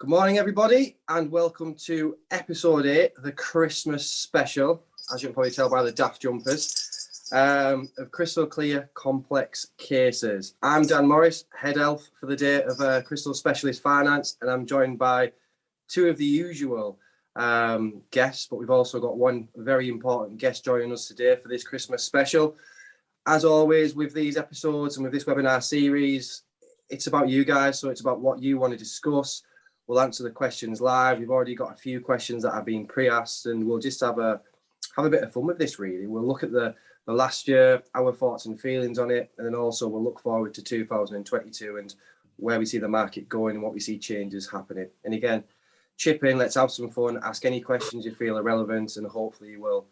Good morning, everybody, and welcome to episode 8, the Christmas Special, as you can probably tell by the daft jumpers, of Crystal Clear Complex Cases. I'm Dan Morris, Head Elf for the day of Crystal Specialist Finance, and I'm joined by two of the usual guests, but we've also got one very important guest joining us today for this Christmas Special. As always, with these episodes and with this webinar series, it's about you guys, so it's about what you want to discuss. We'll answer the questions live. We've already got a few questions that have been pre-asked, and we'll just have a bit of fun with this, really. We'll look at the last year, our thoughts and feelings on it, and then also we'll look forward to 2022 and where we see the market going and what we see changes happening. And again, chip in, let's have some fun, ask any questions you feel are relevant, and hopefully we'll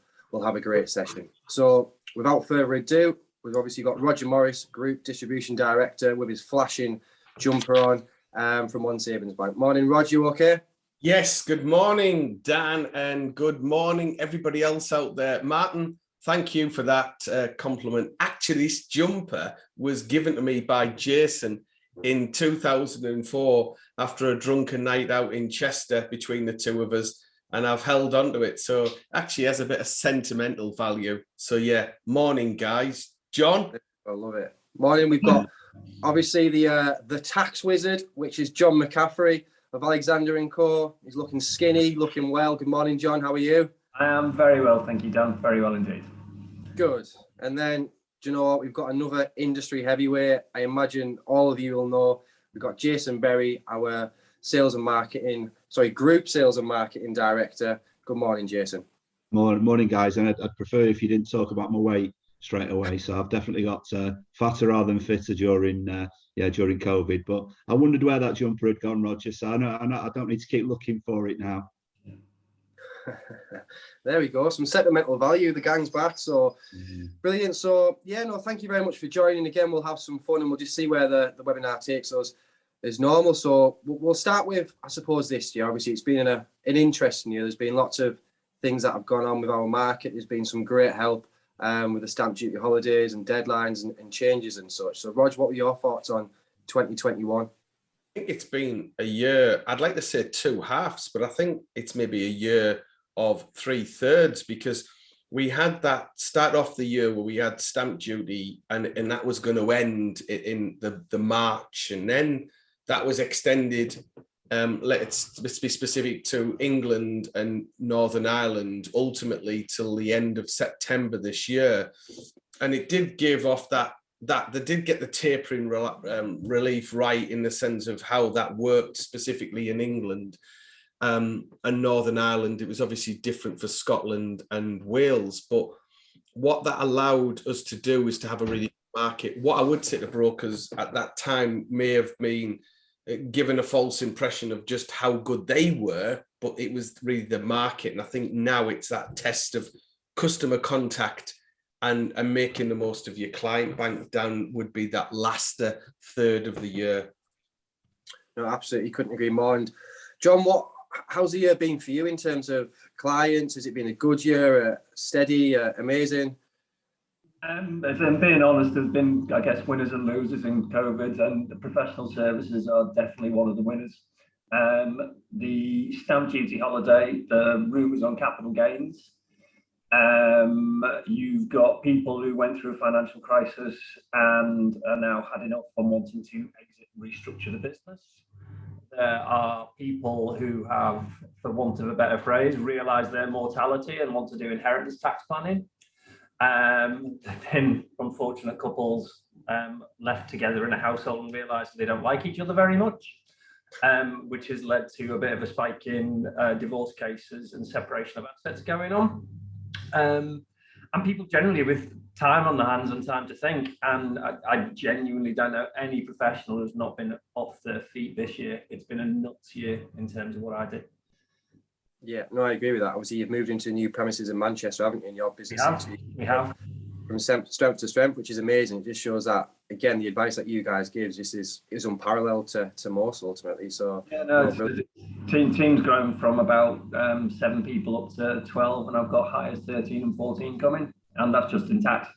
have a great session. So without further ado, we've obviously got Roger Morris, Group Distribution Director, with his flashing jumper on from One Savings Bank. Morning, Roger, you okay? Yes, good morning, Dan, and good morning, everybody else out there. Martin, thank you for that compliment. Actually, this jumper was given to me by Jason in 2004 after a drunken night out in Chester between the two of us, and I've held on to it. So actually has a bit of sentimental value. So yeah, morning, guys. John? I love it. Morning, we've got obviously the tax wizard, which is John McCaffery of Alexander & Co. He's looking skinny, looking well. Good morning, John. How are you? I am very well, thank you, Dan. Very well indeed. Good. And then, do you know what? We've got another industry heavyweight. I imagine all of you will know. We've got Jason Berry, our Group Sales and Marketing Director. Good morning, Jason. Morning, guys. And I'd prefer if you didn't talk about my weight straight away. So I've definitely got fatter rather than fitter during COVID. But I wondered where that jumper had gone, Roger. So I know I don't need to keep looking for it now. There we go. Some sentimental value. The gang's back. So brilliant. So yeah, no, thank you very much for joining. Again, we'll have some fun and we'll just see where the webinar takes us as normal. So we'll start with, I suppose, this year. Obviously, it's been an interesting year. There's been lots of things that have gone on with our market. There's been some great help with the stamp duty holidays and deadlines and changes and such. So, Rog, what were your thoughts on 2021? I think it's been a year, I'd like to say two halves, but I think it's maybe a year of 3/3 because we had that start off the year where we had stamp duty and that was going to end in the March, and then that was extended. Let's be specific to England and Northern Ireland, ultimately till the end of September this year. And it did give off that they did get the tapering relief right in the sense of how that worked specifically in England and Northern Ireland. It was obviously different for Scotland and Wales, but what that allowed us to do is to have a really good market. What I would say to brokers at that time may have been given a false impression of just how good they were, but it was really the market. And I think now it's that test of customer contact and making the most of your client bank down would be that last third of the year. No, absolutely, couldn't agree more. And John, how's the year been for you in terms of clients? Has it been a good year, steady, amazing? If I'm being honest, there's been, I guess, winners and losers in COVID, and the professional services are definitely one of the winners. The stamp duty holiday, the rumours on capital gains. You've got people who went through a financial crisis and are now had enough and wanting to exit and restructure the business. There are people who have, for want of a better phrase, realised their mortality and want to do inheritance tax planning. Then unfortunate couples left together in a household and realised they don't like each other very much, which has led to a bit of a spike in divorce cases and separation of assets going on. And people generally with time on their hands and time to think. And I genuinely don't know any professional who's not been off their feet this year. It's been a nuts year in terms of what I did. Yeah, no, I agree with that. Obviously, you've moved into new premises in Manchester, haven't you, in your business? We have. From strength to strength, which is amazing. It just shows that, again, the advice that you guys give just is unparalleled to most, ultimately. So yeah, no, team's grown from about 7 people up to 12, and I've got hires 13 and 14 coming, and that's just intact.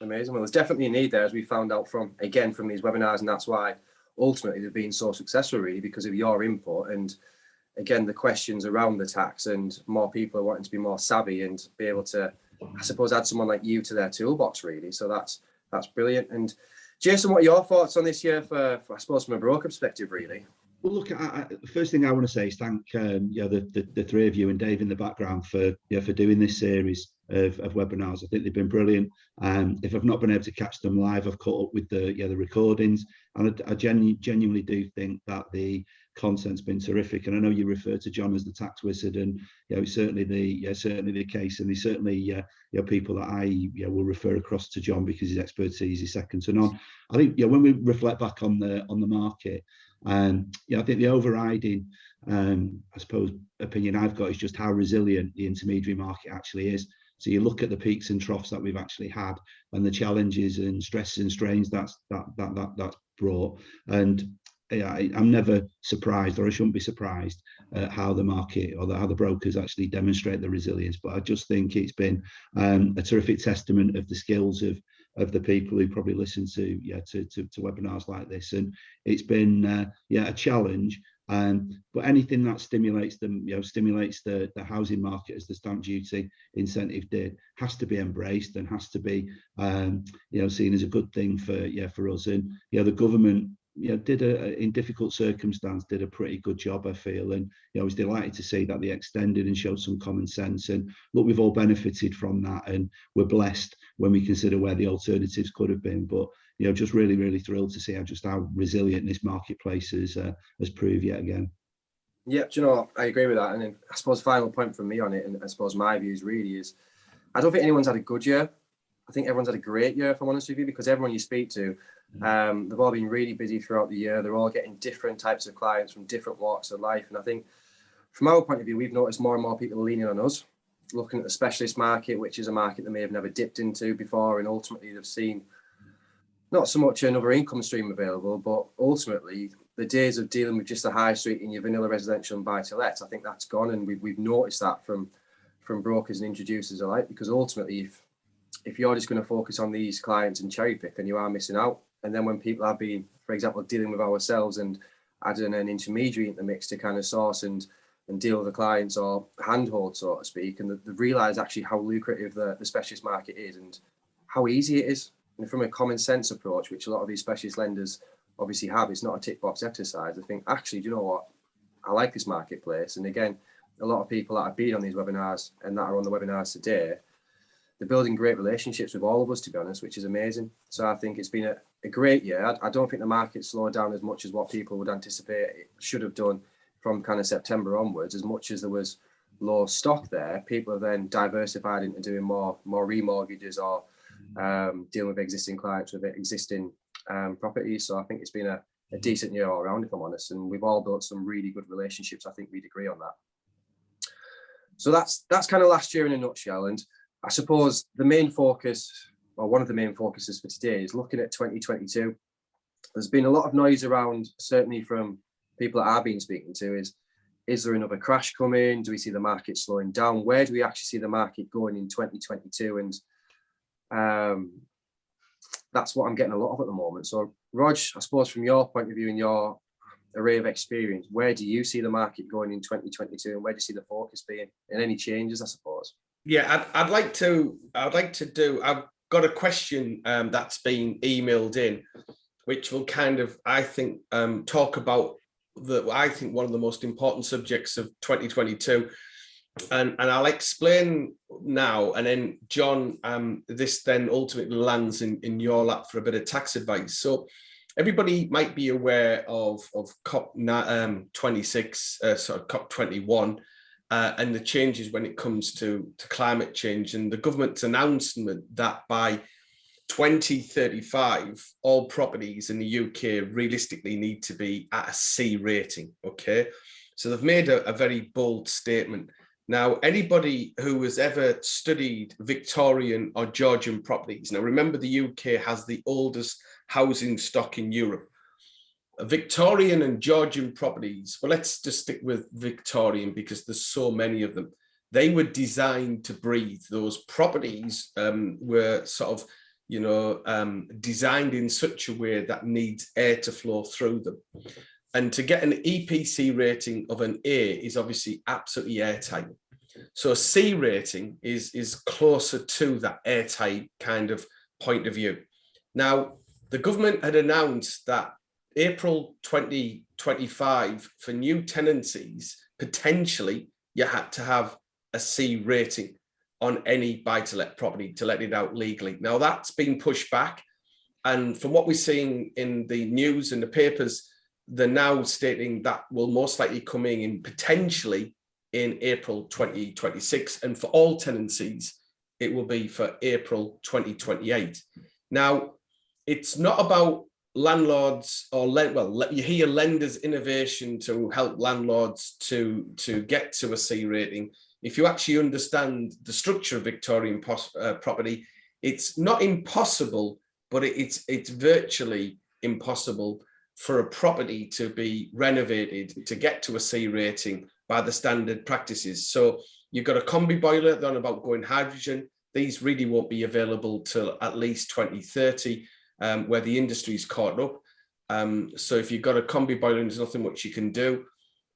Amazing. Well, there's definitely a need there, as we found out from these webinars, and that's why ultimately they've been so successful really because of your input and again the questions around the tax, and more people are wanting to be more savvy and be able to, I suppose, add someone like you to their toolbox really. So that's brilliant. And Jason, what are your thoughts on this year for I suppose from a broker perspective really? Well, look, the first thing I want to say is thank the three of you and Dave in the background for doing this series of webinars. I think they've been brilliant. If I've not been able to catch them live, I've caught up with the recordings, and I genuinely do think that the content's been terrific. And I know you refer to John as the tax wizard, and it's certainly the case. And there's certainly people that I will refer across to John because his expertise is second to none. I think when we reflect back on the market. I think the overriding, I suppose, opinion I've got is just how resilient the intermediary market actually is. So you look at the peaks and troughs that we've actually had, and the challenges and stresses and strains that's brought. And I'm never surprised, or I shouldn't be surprised, at how the market or how the brokers actually demonstrate the resilience. But I just think it's been a terrific testament of the skills of the people who probably listen to webinars like this, and it's been a challenge. But anything that stimulates them, stimulates the housing market, as the stamp duty incentive did, has to be embraced and has to be seen as a good thing for us. And the government in difficult circumstance did a pretty good job, I feel, and I was delighted to see that they extended and showed some common sense. And look, we've all benefited from that, and we're blessed when we consider where the alternatives could have been. But just really, really thrilled to see how resilient this marketplace has proved yet again. Yeah, do you know what? I agree with that. And then I suppose final point from me on it, and I suppose my views really is, I don't think anyone's had a good year. I think everyone's had a great year, if I'm honest with you, because everyone you speak to, they've all been really busy throughout the year. They're all getting different types of clients from different walks of life. And I think from our point of view, we've noticed more and more people leaning on us, looking at the specialist market, which is a market they may have never dipped into before. And ultimately they've seen not so much another income stream available, but ultimately the days of dealing with just the high street in your vanilla residential and buy-to-lets, I think that's gone. And we've noticed that from brokers and introducers alike, because ultimately if you're just going to focus on these clients and cherry pick, then you are missing out. And then when people have been, for example, dealing with ourselves and adding an intermediary in the mix to kind of source and deal with the clients or handhold, so to speak, and they realise actually how lucrative the specialist market is and how easy it is. And from a common sense approach, which a lot of these specialist lenders obviously have, it's not a tick box exercise. I think, actually, do you know what? I like this marketplace. And again, a lot of people that have been on these webinars and that are on the webinars today, they're building great relationships with all of us, to be honest, which is amazing. So I think it's been a great year. I don't think the market slowed down as much as what people would anticipate it should have done from kind of September onwards. As much as there was low stock there, people have then diversified into doing more remortgages or dealing with existing clients with existing properties. So I think it's been a decent year all around, if I'm honest. And we've all built some really good relationships. I think we'd agree on that. So that's kind of last year in a nutshell. And I suppose the main focus, or one of the main focuses for today, is looking at 2022. There's been a lot of noise around, certainly from people that I've been speaking to, is there another crash coming? Do we see the market slowing down? Where do we actually see the market going in 2022? And that's what I'm getting a lot of at the moment. So, Rog, I suppose from your point of view and your array of experience, where do you see the market going in 2022, and where do you see the focus being, and any changes, I suppose? Yeah, I'd like to do. I've got a question that's been emailed in, which will kind of, I think, talk about one of the most important subjects of 2022, and I'll explain now, and then John, this then ultimately lands in your lap for a bit of tax advice. So everybody might be aware of COP 26, COP 21. And the changes when it comes to climate change, and the government's announcement that by 2035, all properties in the UK realistically need to be at a C rating, okay? So they've made a very bold statement. Now, anybody who has ever studied Victorian or Georgian properties, now remember the UK has the oldest housing stock in Europe. Victorian and Georgian properties, well, let's just stick with Victorian because there's so many of them. They were designed to breathe. Those properties were sort of designed in such a way that needs air to flow through them. And to get an EPC rating of an A is obviously absolutely airtight. So a C rating is closer to that airtight kind of point of view. Now, the government had announced that April 2025 for new tenancies, potentially you had to have a C rating on any buy-to-let property to let it out legally. Now that's been pushed back. And from what we're seeing in the news and the papers, they're now stating that will most likely come in potentially in April 2026. And for all tenancies, it will be for April 2028. Now, it's not about landlords or you hear lenders' innovation to help landlords to get to a C rating. If you actually understand the structure of Victorian property, it's not impossible, but it's virtually impossible for a property to be renovated to get to a C rating by the standard practices. So you've got a combi boiler, they're on about going hydrogen. These really won't be available till at least 2030, where the industry's caught up. So if you've got a combi boiler and there's nothing much you can do,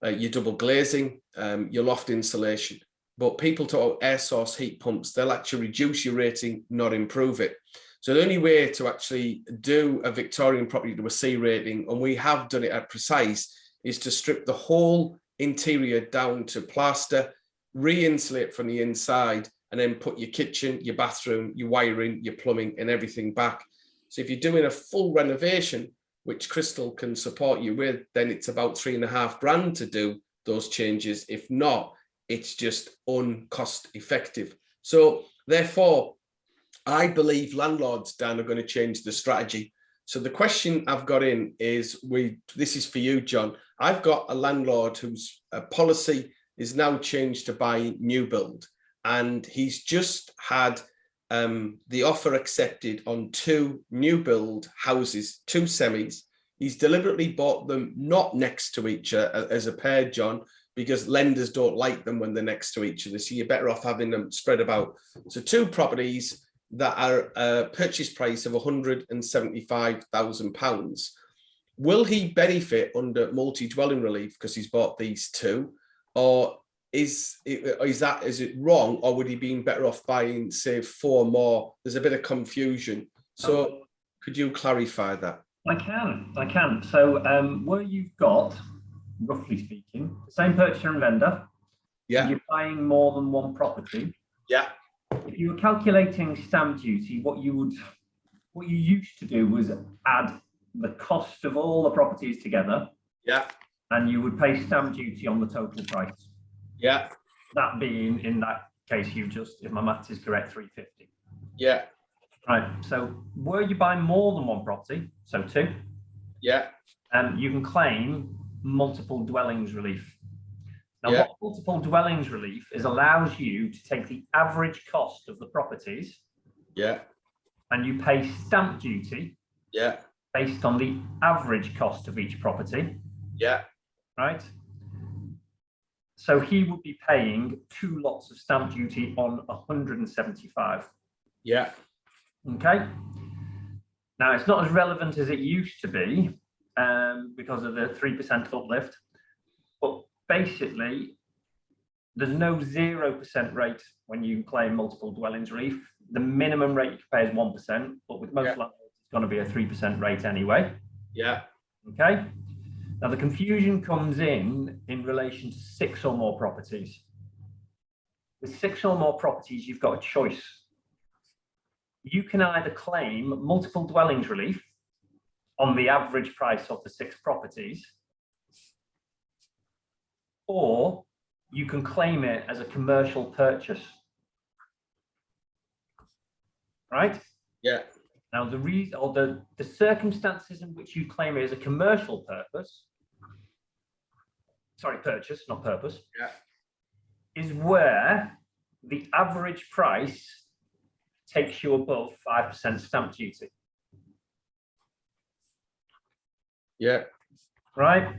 you're double glazing, your loft insulation. But people talk about air source heat pumps, they'll actually reduce your rating, not improve it. So the only way to actually do a Victorian property to a C rating, and we have done it at Precise, is to strip the whole interior down to plaster, re-insulate from the inside, and then put your kitchen, your bathroom, your wiring, your plumbing and everything back. So if you're doing a full renovation, which Crystal can support you with, then it's about £3.5 grand to do those changes. If not, it's just uncost effective. So therefore, I believe landlords, Dan, are going to change the strategy. So the question I've got in is, this is for you, John. I've got a landlord whose policy is now changed to buy new build. And he's just had the offer accepted on 2 new build houses, 2 semis. He's deliberately bought them not next to each other as a pair, John, because lenders don't like them when they're next to each other. So you're better off having them spread about. So 2 properties that are a purchase price of £175,000. Will he benefit under multi-dwelling relief because he's bought these 2? Or is it wrong, or would he be better off buying, say, 4 more? There's a bit of confusion. So could you clarify that? I can. So where you've got, roughly speaking, the same purchaser and vendor, yeah, you're buying more than one property. Yeah. If you were calculating stamp duty, what you used to do was add the cost of all the properties together. Yeah. And you would pay stamp duty on the total price. Yeah. That being, in that case, if my maths is correct, 350. Yeah. Right. So were you buying more than one property, so 2? Yeah. You can claim multiple dwellings relief. Now, yeah, what multiple dwellings relief allows you to take the average cost of the properties. Yeah. And you pay stamp duty. Yeah. Based on the average cost of each property. Yeah. Right. So he would be paying 2 lots of stamp duty on 175. Yeah. Okay. Now it's not as relevant as it used to be because of the 3% uplift, but basically there's no 0% rate when you claim multiple dwellings relief. The minimum rate you can pay is 1%, but with most landlords it's going to be a 3% rate anyway. Yeah. Okay. Now the confusion comes in relation to 6 or more properties. With 6 or more properties, you've got a choice. You can either claim multiple dwellings relief on the average price of the 6 properties, or you can claim it as a commercial purchase. Right? Yeah. Now, the reason, or the circumstances in which you claim it as a commercial purchase, not purpose, yeah, is where the average price takes you above 5% stamp duty. Yeah. Right?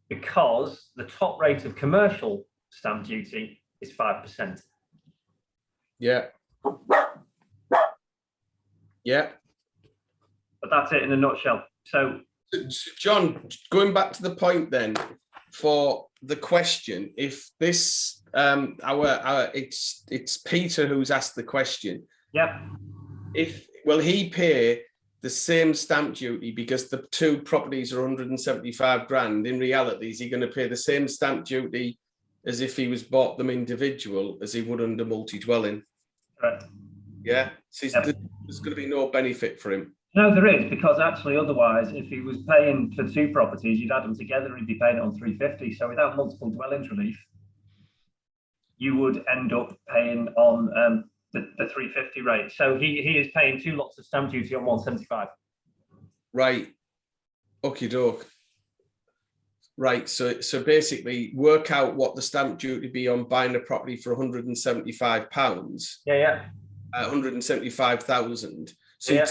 Because the top rate of commercial stamp duty is 5%. Yeah. Yeah. But that's it in a nutshell. So, John, going back to the point then, for the question, if this it's Peter who's asked the question. yep. If will he pay the same stamp duty because the two properties are 175 grand? In reality, is he going to pay the same stamp duty as if he was bought them individual as he would under multi-dwelling? Correct. Yeah. So there's going to be no benefit for him. No, there is, because actually otherwise, if he was paying for two properties, you'd add them together, he'd be paying it on 350. So without multiple dwellings relief, you would end up paying on the 350 rate. So he is paying two lots of stamp duty on 175. Right. Okie doke. Right. So basically work out what the stamp duty be on buying a property for £175. Yeah. 175,000. So Yeah.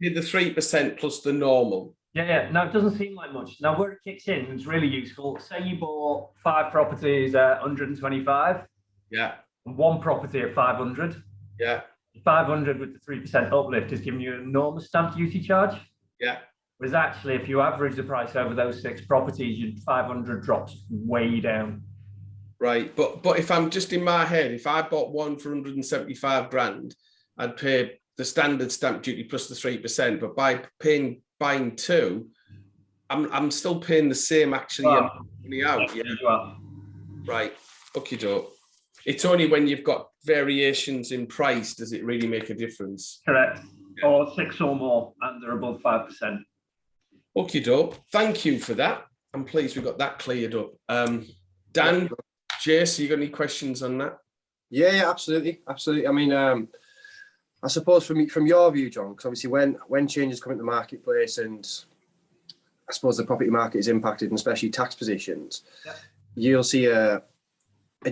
you did the 3% plus the normal. Yeah. No, it doesn't seem like much. Now, where it kicks in, it's really useful. Say you bought 5 properties at 125. Yeah. And 1 property at 500. Yeah. 500 with the 3% uplift is giving you an enormous stamp duty charge. Yeah. Whereas actually, if you average the price over those 6 properties, your 500 drops way down. Right. But if I'm just in my head, if I bought one for 175 grand, I'd pay the standard stamp duty plus the 3%. But by buying 2, I'm still paying the same actually money out. Yeah. Right. Okay, doke. It's only when you've got variations in price does it really make a difference. Correct. Yeah. Or 6 or more, and they're above 5%. Okay, doke. Thank you for that. I'm pleased we got that cleared up. Dan, Jace, you got any questions on that? Yeah, absolutely. I mean, I suppose from your view, John, because obviously when changes come into the marketplace and I suppose the property market is impacted, and especially tax positions, you'll see a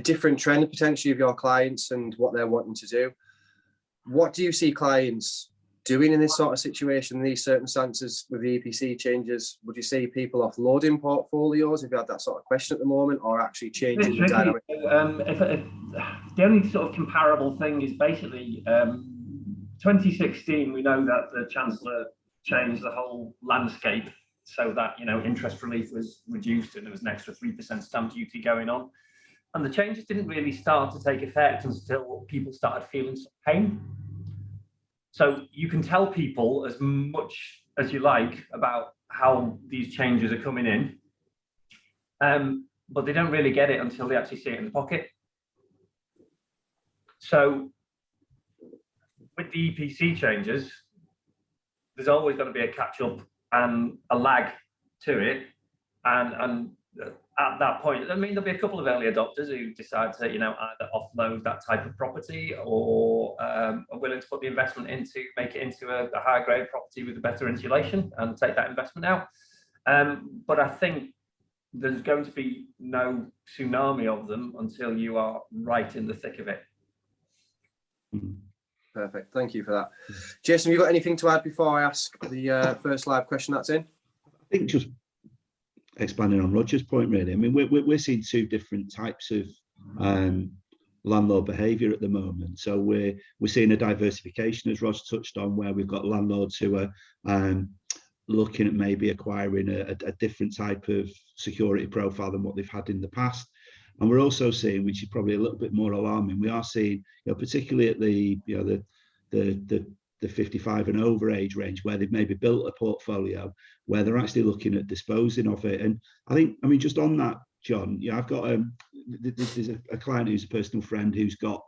different trend potentially of your clients and what they're wanting to do. What do you see clients doing in this sort of situation, in these circumstances with the EPC changes? Would you see people offloading portfolios, if you had that sort of question at the moment, or actually changing the dynamic? If the only sort of comparable thing is basically 2016, we know that the Chancellor changed the whole landscape so that, interest relief was reduced and there was an extra 3% stamp duty going on. And the changes didn't really start to take effect until people started feeling some pain. So you can tell people as much as you like about how these changes are coming in, but they don't really get it until they actually see it in the pocket. So with the EPC changes, there's always going to be a catch up and a lag to it. And at that point, I mean, there'll be a couple of early adopters who decide to, either offload that type of property or are willing to put the investment into, make it into a higher grade property with a better insulation and take that investment out. But I think there's going to be no tsunami of them until you are right in the thick of it. Perfect. Thank you for that. Jason, have you got anything to add before I ask the first live question that's in? I think just expanding on Roger's point, really. I mean, we're seeing 2 different types of landlord behaviour at the moment. So we're seeing a diversification, as Roger touched on, where we've got landlords who are looking at maybe acquiring a different type of security profile than what they've had in the past. And we're also seeing, which is probably a little bit more alarming, we are seeing, particularly at the 55 and over age range, where they've maybe built a portfolio where they're actually looking at disposing of it. And I mean, just on that, John, I've got there's a client who's a personal friend who's got,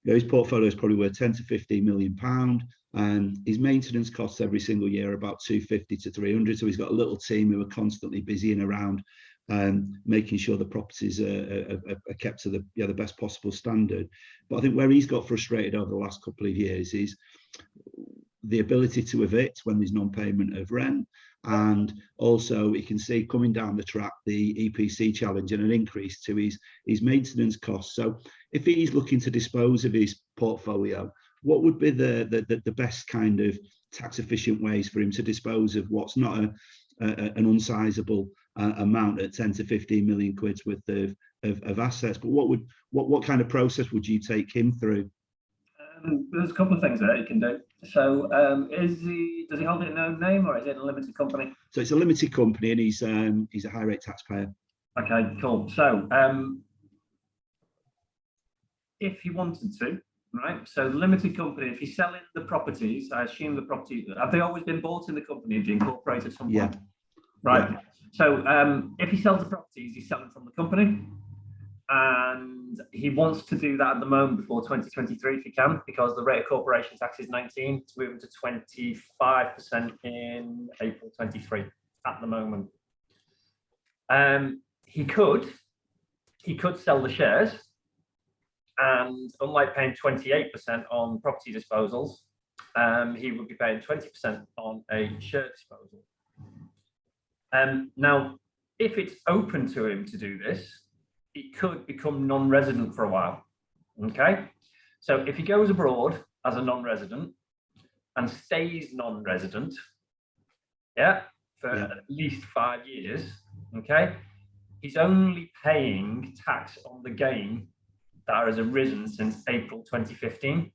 his portfolio is probably worth 10 to 15 million pound, and his maintenance costs every single year are about 250 to 300. So he's got a little team who are constantly busying around making sure the properties are kept to the best possible standard. But I think where he's got frustrated over the last couple of years is the ability to evict when there's non-payment of rent, and also he can see coming down the track the EPC challenge and an increase to his maintenance costs. So if he's looking to dispose of his portfolio, what would be the best kind of tax efficient ways for him to dispose of what's not an unsizable amount at 10 to 15 million quid's worth of assets? But what kind of process would you take him through? There's a couple of things there you can do. So, does he hold it in own name, or is it a limited company? So it's a limited company, and he's a high rate taxpayer. Okay, cool. So, if he wanted to, right? So, the limited company, if he's selling the properties, I assume the properties, have they always been bought in the company? Have you incorporated some? Yeah. Right. Yeah. So, if he sells the properties, he's selling from the company. And he wants to do that at the moment before 2023 if he can, because the rate of corporation tax is 19, it's moving to 25% in April 23 at the moment. He could sell the shares, and unlike paying 28% on property disposals, he would be paying 20% on a share disposal. Now, if it's open to him to do this, he could become non-resident for a while. Okay, so if he goes abroad as a non-resident and stays non-resident, for at least 5 years, okay, he's only paying tax on the gain that has arisen since April 2015.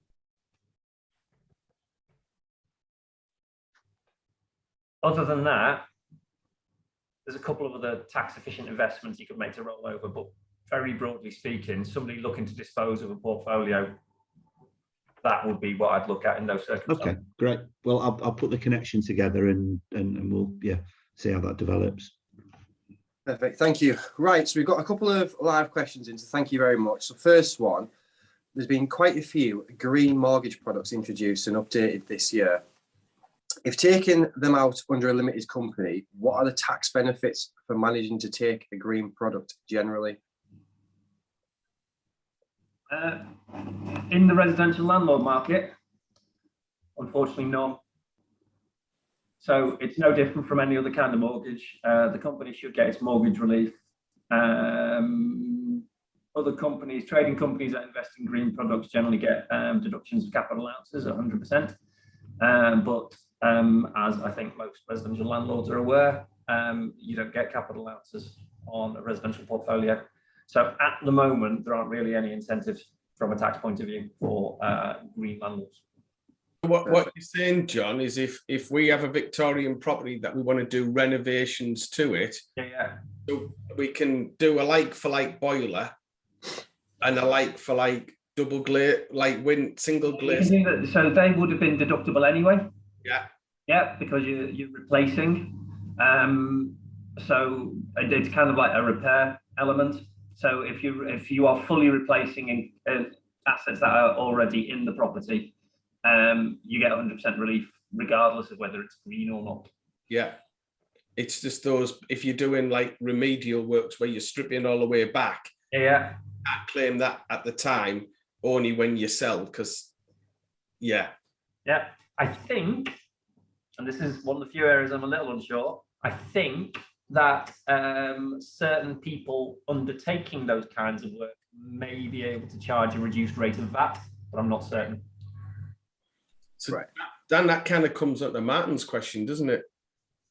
Other than that, there's a couple of other tax efficient investments you could make to roll over, but very broadly speaking, somebody looking to dispose of a portfolio, that would be what I'd look at in those circumstances. Okay, great. Well, I'll put the connection together and we'll see how that develops. Perfect, thank you. Right, so we've got a couple of live questions in, so thank you very much. So first one, there's been quite a few green mortgage products introduced and updated this year. If taking them out under a limited company, what are the tax benefits for managing to take a green product generally? In the residential landlord market, unfortunately none. So it's no different from any other kind of mortgage. The company should get its mortgage relief. Other companies, trading companies that invest in green products generally get deductions of capital allowances, 100%. But as I think most residential landlords are aware, you don't get capital allowances on a residential portfolio. So at the moment, there aren't really any incentives from a tax point of view for green landlords. What you're saying, John, is if we have a Victorian property that we want to do renovations to it, so we can do a like-for-like boiler and a like-for-like double glaze, single glaze. So they would have been deductible anyway. Yeah, because you're replacing. So it's kind of like a repair element. So if you are fully replacing assets that are already in the property, you get 100% relief regardless of whether it's green or not. Yeah, it's just those, if you're doing like remedial works where you're stripping all the way back, I claim that at the time only when you sell, because I think, and this is one of the few areas I'm a little unsure, I think that certain people undertaking those kinds of work may be able to charge a reduced rate of VAT, but I'm not certain. So Dan, that kind of comes up to Martin's question, doesn't it?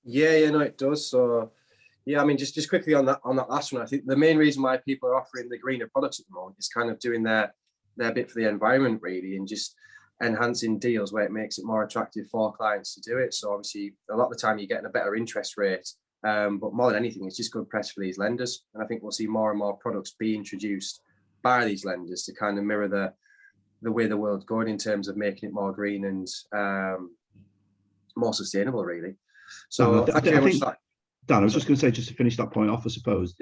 Yeah, no, it does. So yeah, I mean, just quickly on that last one, I think the main reason why people are offering the greener products at the moment is kind of doing their bit for the environment, really, and just enhancing deals where it makes it more attractive for clients to do it. So obviously, a lot of the time you're getting a better interest rate, but more than anything, it's just good press for these lenders. And I think we'll see more and more products be introduced by these lenders to kind of mirror the way the world's going in terms of making it more green and more sustainable, really. So I think, Dan, I was just going to say, just to finish that point off, I suppose,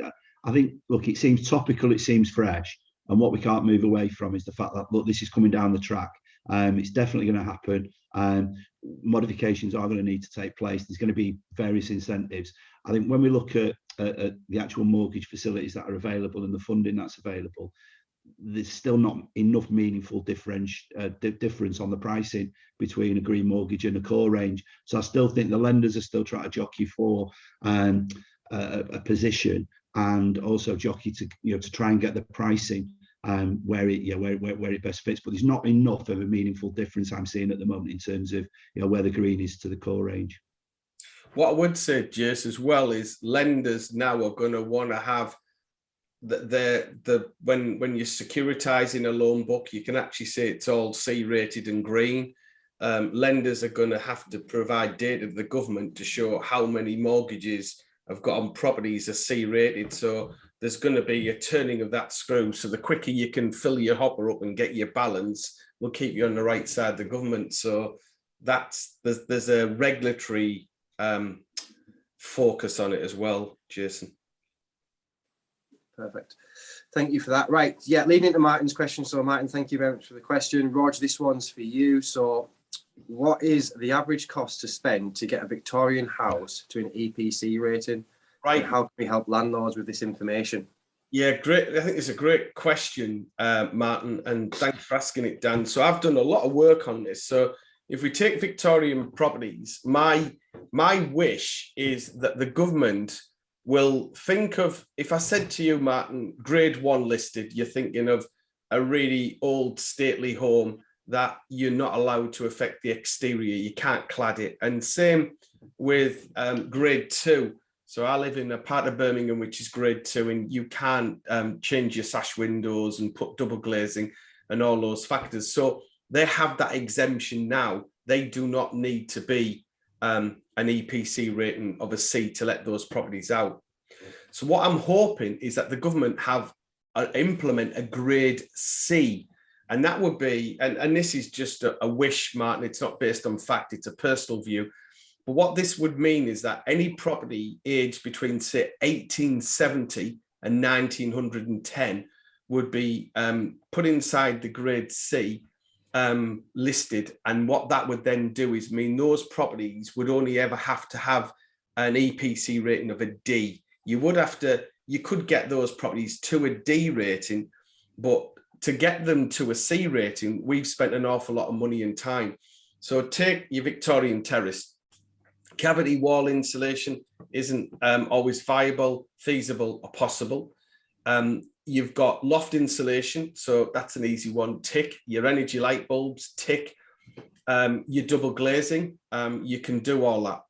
I think, look, it seems topical, it seems fresh, and what we can't move away from is the fact that, look, this is coming down the track. It's definitely going to happen. Modifications are going to need to take place. There's going to be various incentives. I think when we look at the actual mortgage facilities that are available and the funding that's available, there's still not enough meaningful difference on the pricing between a green mortgage and a core range. So I still think the lenders are still trying to jockey for a position, and also jockey to try and get the pricing where it best fits. But there's not enough of a meaningful difference I'm seeing at the moment in terms of where the green is to the core range. What I would say, Jace, as well, is lenders now are going to want to have when you're securitizing a loan book, you can actually say it's all C rated and green. Lenders are going to have to provide data to the government to show how many mortgages have got on properties are C rated. So there's going to be a turning of that screw. So the quicker you can fill your hopper up and get your balance, will keep you on the right side of the government. So there's a regulatory focus on it as well, Jason. Perfect. Thank you for that. Right. Yeah, leading into Martin's question. So Martin, thank you very much for the question. Rog, this one's for you. So what is the average cost to spend to get a Victorian house to an EPC rating? Right. And how can we help landlords with this information? Yeah, great. I think it's a great question, Martin, and thanks for asking it, Dan. So I've done a lot of work on this. So if we take Victorian properties, my wish is that the government will think of, if I said to you, Martin, grade 1 listed, you're thinking of a really old stately home that you're not allowed to affect the exterior, you can't clad it. And same with grade 2. So I live in a part of Birmingham which is grade 2, and you can't change your sash windows and put double glazing and all those factors. So they have that exemption now. They do not need to be an EPC rating of a C to let those properties out. So what I'm hoping is that the government have implement a grade C, and that would be, and this is just a wish, Martin, it's not based on fact, it's a personal view. But what this would mean is that any property aged between, say, 1870 and 1910 would be put inside the grade C listed. And what that would then do is mean those properties would only ever have to have an EPC rating of a D. You could get those properties to a D rating, but to get them to a C rating, we've spent an awful lot of money and time. So take your Victorian terrace. Cavity wall insulation isn't always viable, feasible, or possible. You've got loft insulation, so that's an easy one. Tick. Your energy light bulbs, tick. Your double glazing, you can do all that.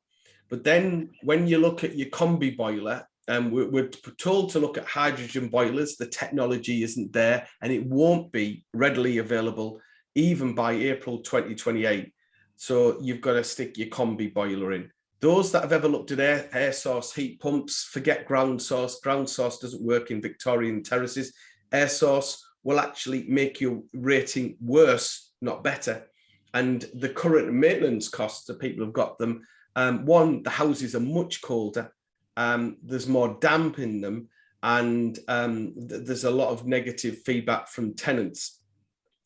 But then when you look at your combi boiler, we're told to look at hydrogen boilers. The technology isn't there, and it won't be readily available even by April 2028. So you've got to stick your combi boiler in. Those that have ever looked at air source heat pumps, forget ground source. Ground source doesn't work in Victorian terraces. Air source will actually make your rating worse, not better. And the current maintenance costs that people have got them, one, the houses are much colder. There's more damp in them, and there's a lot of negative feedback from tenants.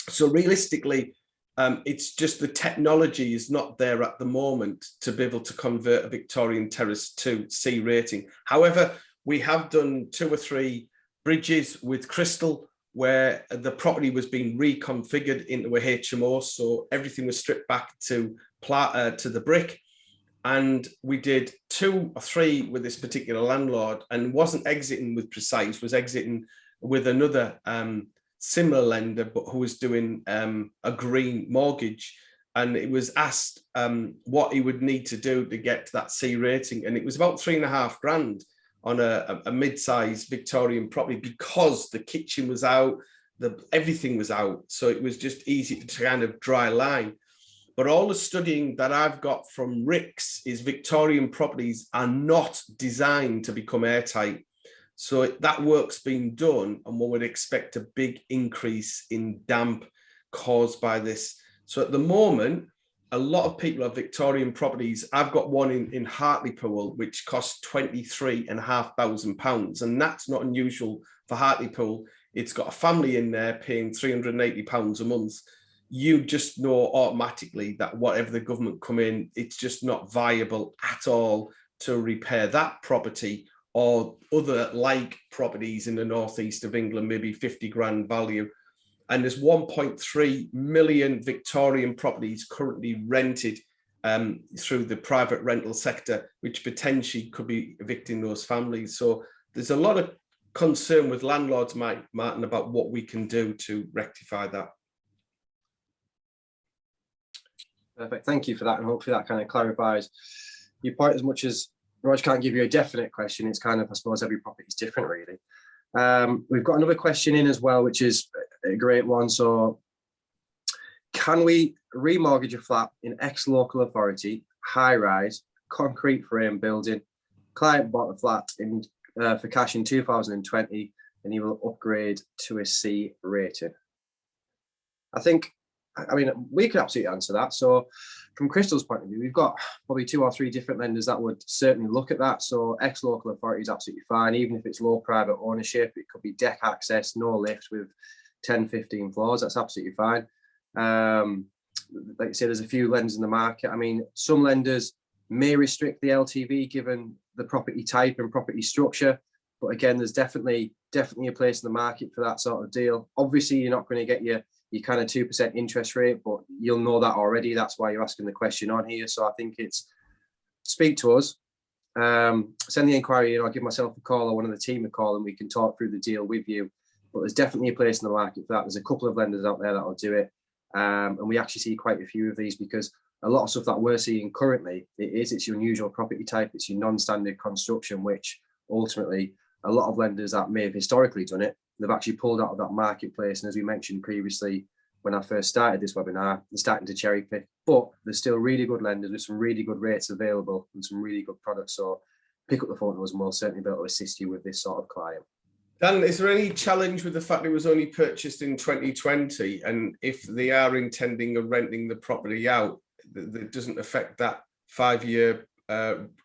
So realistically, it's just the technology is not there at the moment to be able to convert a Victorian terrace to C rating. However, we have done 2 or 3 bridges with crystal where the property was being reconfigured into a HMO, so everything was stripped back to the brick. And we did 2 or 3 with this particular landlord, and wasn't exiting with Precise, was exiting with another similar lender, but who was doing a green mortgage. And it was asked what he would need to do to get to that C rating. And it was about 3.5 grand on a mid-sized Victorian property, because the kitchen was out, everything was out. So it was just easy to kind of dry line. But all the studying that I've got from RICS is Victorian properties are not designed to become airtight. So that work's been done, and one would expect a big increase in damp caused by this. So at the moment, a lot of people have Victorian properties. I've got one in Hartlepool, which costs £23,500. And that's not unusual for Hartlepool. It's got a family in there paying £380 a month. You just know automatically that whatever the government come in, it's just not viable at all to repair that property or other like properties in the northeast of England, maybe 50 grand value. And there's 1.3 million Victorian properties currently rented through the private rental sector, which potentially could be evicting those families. So there's a lot of concern with landlords, Martin, about what we can do to rectify that. Perfect. Thank you for that. And hopefully that kind of clarifies your point. As much as Rog can't give you a definite question, it's kind of, I suppose, every property is different, really. We've got another question in as well, which is a great one. So, can we remortgage a flat in ex-local authority, high-rise, concrete frame building? Client bought the flat in for cash in 2020, and he will upgrade to a C rating. I mean, we could absolutely answer that. So from Crystal's point of view, we've got probably 2 or 3 different lenders that would certainly look at that. So ex-local authority is absolutely fine, even if it's low private ownership. It could be deck access, no lift with 10, 15 floors. That's absolutely fine. Like I say, there's a few lenders in the market. I mean, some lenders may restrict the LTV given the property type and property structure. But again, there's definitely a place in the market for that sort of deal. Obviously, you're not going to get your kind of 2% interest rate, but you'll know that already. That's why you're asking the question on here. So I think it's speak to us, send the inquiry in, I'll give myself a call or one of the team a call and we can talk through the deal with you. But there's definitely a place in the market for that. There's a couple of lenders out there that will do it. And we actually see quite a few of these because a lot of stuff that we're seeing currently, it's your unusual property type, it's your non-standard construction, which ultimately a lot of lenders that may have historically done it, they've actually pulled out of that marketplace. And as we mentioned previously, when I first started this webinar, they're starting to cherry pick, but there's still really good lenders with some really good rates available and some really good products. So pick up the phone to us and we'll certainly be able to assist you with this sort of client. Dan, is there any challenge with the fact it was only purchased in 2020? And if they are intending of renting the property out, that doesn't affect that 5-year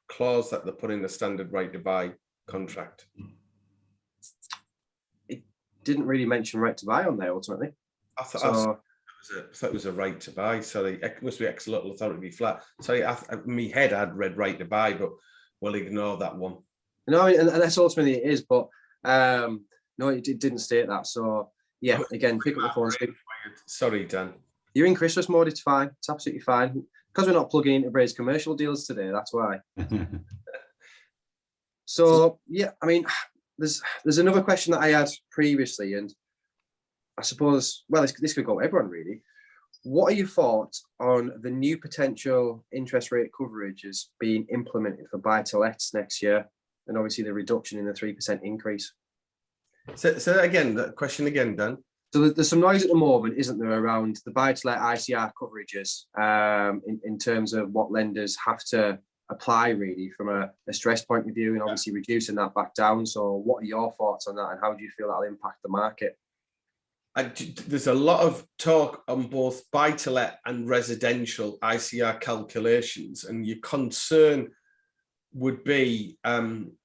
clause that they put in the standard right to buy contract? It didn't really mention right to buy on there ultimately. I thought it was a right to buy. Sorry, it must be ex-local authority flat. Sorry, in my head I'd read right to buy, but we'll ignore that one. No, and that's ultimately it is, but no, it didn't state that. So yeah, again, pick up the phone. Sorry, Dan. You're in Christmas mode. It's fine. It's absolutely fine because we're not plugging into InterBay's commercial deals today. That's why. So yeah, I mean, there's another question that I had previously, and I suppose, well, this could go to everyone really. What are your thoughts on the new potential interest rate coverages being implemented for buy-to-lets next year, and obviously the reduction in the 3% increase? So again, that question again, Dan. So there's some noise at the moment, isn't there, around the buy-to-let ICR coverages in terms of what lenders have to apply really from a stress point of view, and obviously reducing that back down. So what are your thoughts on that, and how do you feel that'll impact the market? There's a lot of talk on both buy-to-let and residential ICR calculations, and your concern would be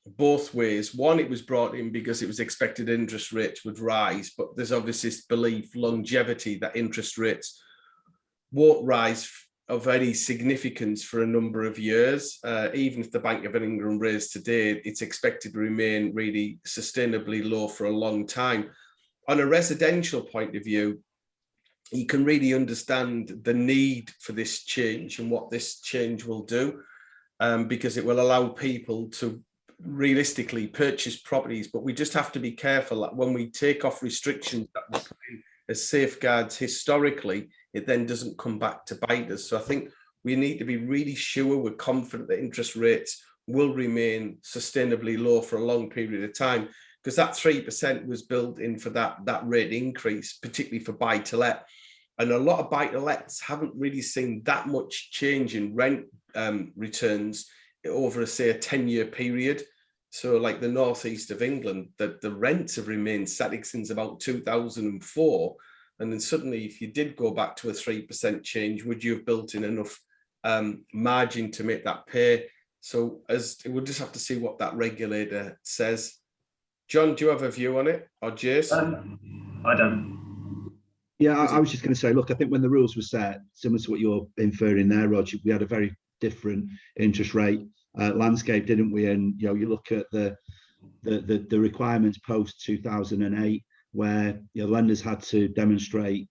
both ways. One, it was brought in because it was expected interest rates would rise, but there's obviously this belief, longevity, that interest rates won't rise of any significance for a number of years. Even if the Bank of England raised today, it's expected to remain really sustainably low for a long time. On a residential point of view, you can really understand the need for this change and what this change will do, because it will allow people to realistically purchase properties. But we just have to be careful that when we take off restrictions that were put in as safeguards historically, it then doesn't come back to bite us. So I think we need to be really sure we're confident that interest rates will remain sustainably low for a long period of time, because that 3% was built in for that rate increase, particularly for buy-to-let. And a lot of buy-to-lets haven't really seen that much change in rent returns over, say, a 10-year period. So like the northeast of England, the rents have remained static since about 2004. And then suddenly, if you did go back to a 3% change, would you have built in enough margin to make that pay? So we'll just have to see what that regulator says. John, do you have a view on it, or Jace? I don't. Yeah, I was just going to say, look, I think when the rules were set, similar to what you're inferring there, Roger, we had a very different interest rate landscape, didn't we? And you look at the requirements post 2008, where lenders had to demonstrate